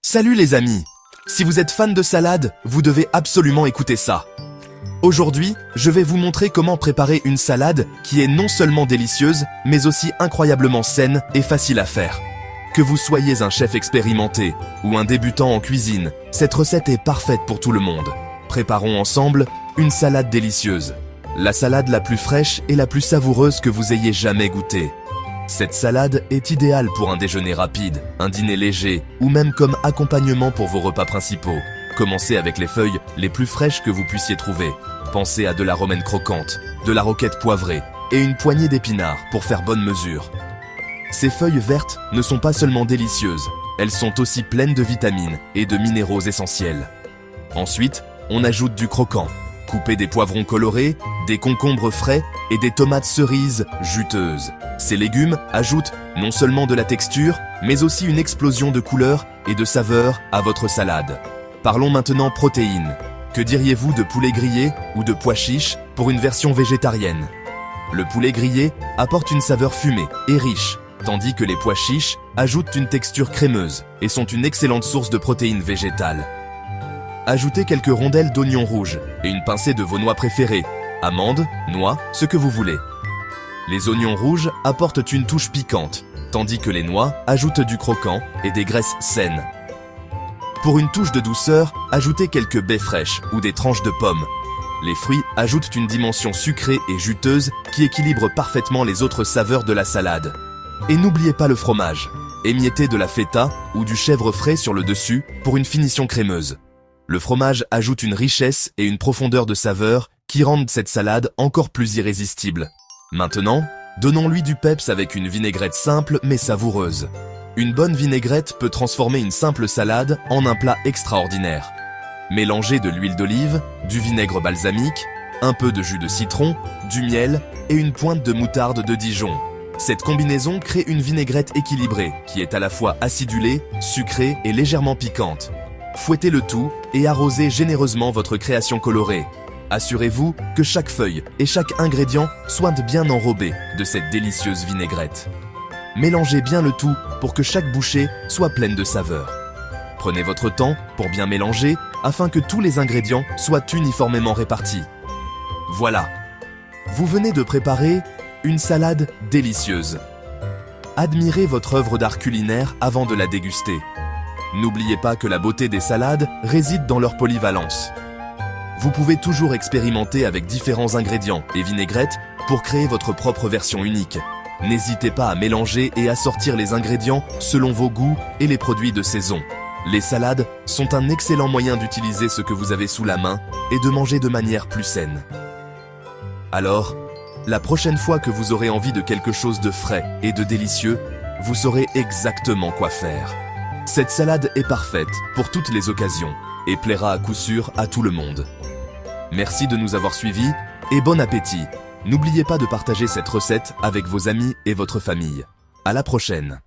Salut les amis! Si vous êtes fan de salade, vous devez absolument écouter ça. Aujourd'hui, je vais vous montrer comment préparer une salade qui est non seulement délicieuse, mais aussi incroyablement saine et facile à faire. Que vous soyez un chef expérimenté ou un débutant en cuisine, cette recette est parfaite pour tout le monde. Préparons ensemble une salade délicieuse. La salade la plus fraîche et la plus savoureuse que vous ayez jamais goûtée. Cette salade est idéale pour un déjeuner rapide, un dîner léger ou même comme accompagnement pour vos repas principaux. Commencez avec les feuilles les plus fraîches que vous puissiez trouver. Pensez à de la romaine croquante, de la roquette poivrée et une poignée d'épinards pour faire bonne mesure. Ces feuilles vertes ne sont pas seulement délicieuses, elles sont aussi pleines de vitamines et de minéraux essentiels. Ensuite, on ajoute du croquant. Coupez des poivrons colorés, des concombres frais et des tomates cerises juteuses. Ces légumes ajoutent non seulement de la texture, mais aussi une explosion de couleurs et de saveurs à votre salade. Parlons maintenant protéines. Que diriez-vous de poulet grillé ou de pois chiches pour une version végétarienne? Le poulet grillé apporte une saveur fumée et riche, tandis que les pois chiches ajoutent une texture crémeuse et sont une excellente source de protéines végétales. Ajoutez quelques rondelles d'oignons rouges et une pincée de vos noix préférées, amandes, noix, ce que vous voulez. Les oignons rouges apportent une touche piquante, tandis que les noix ajoutent du croquant et des graisses saines. Pour une touche de douceur, ajoutez quelques baies fraîches ou des tranches de pommes. Les fruits ajoutent une dimension sucrée et juteuse qui équilibre parfaitement les autres saveurs de la salade. Et n'oubliez pas le fromage. Émiettez de la feta ou du chèvre frais sur le dessus pour une finition crémeuse. Le fromage ajoute une richesse et une profondeur de saveur qui rendent cette salade encore plus irrésistible. Maintenant, donnons-lui du peps avec une vinaigrette simple mais savoureuse. Une bonne vinaigrette peut transformer une simple salade en un plat extraordinaire. Mélangez de l'huile d'olive, du vinaigre balsamique, un peu de jus de citron, du miel et une pointe de moutarde de Dijon. Cette combinaison crée une vinaigrette équilibrée qui est à la fois acidulée, sucrée et légèrement piquante. Fouettez le tout et arrosez généreusement votre création colorée. Assurez-vous que chaque feuille et chaque ingrédient soient bien enrobés de cette délicieuse vinaigrette. Mélangez bien le tout pour que chaque bouchée soit pleine de saveur. Prenez votre temps pour bien mélanger afin que tous les ingrédients soient uniformément répartis. Voilà, vous venez de préparer une salade délicieuse. Admirez votre œuvre d'art culinaire avant de la déguster. N'oubliez pas que la beauté des salades réside dans leur polyvalence. Vous pouvez toujours expérimenter avec différents ingrédients et vinaigrettes pour créer votre propre version unique. N'hésitez pas à mélanger et assortir les ingrédients selon vos goûts et les produits de saison. Les salades sont un excellent moyen d'utiliser ce que vous avez sous la main et de manger de manière plus saine. Alors, la prochaine fois que vous aurez envie de quelque chose de frais et de délicieux, vous saurez exactement quoi faire. Cette salade est parfaite pour toutes les occasions et plaira à coup sûr à tout le monde. Merci de nous avoir suivis et bon appétit! N'oubliez pas de partager cette recette avec vos amis et votre famille. À la prochaine!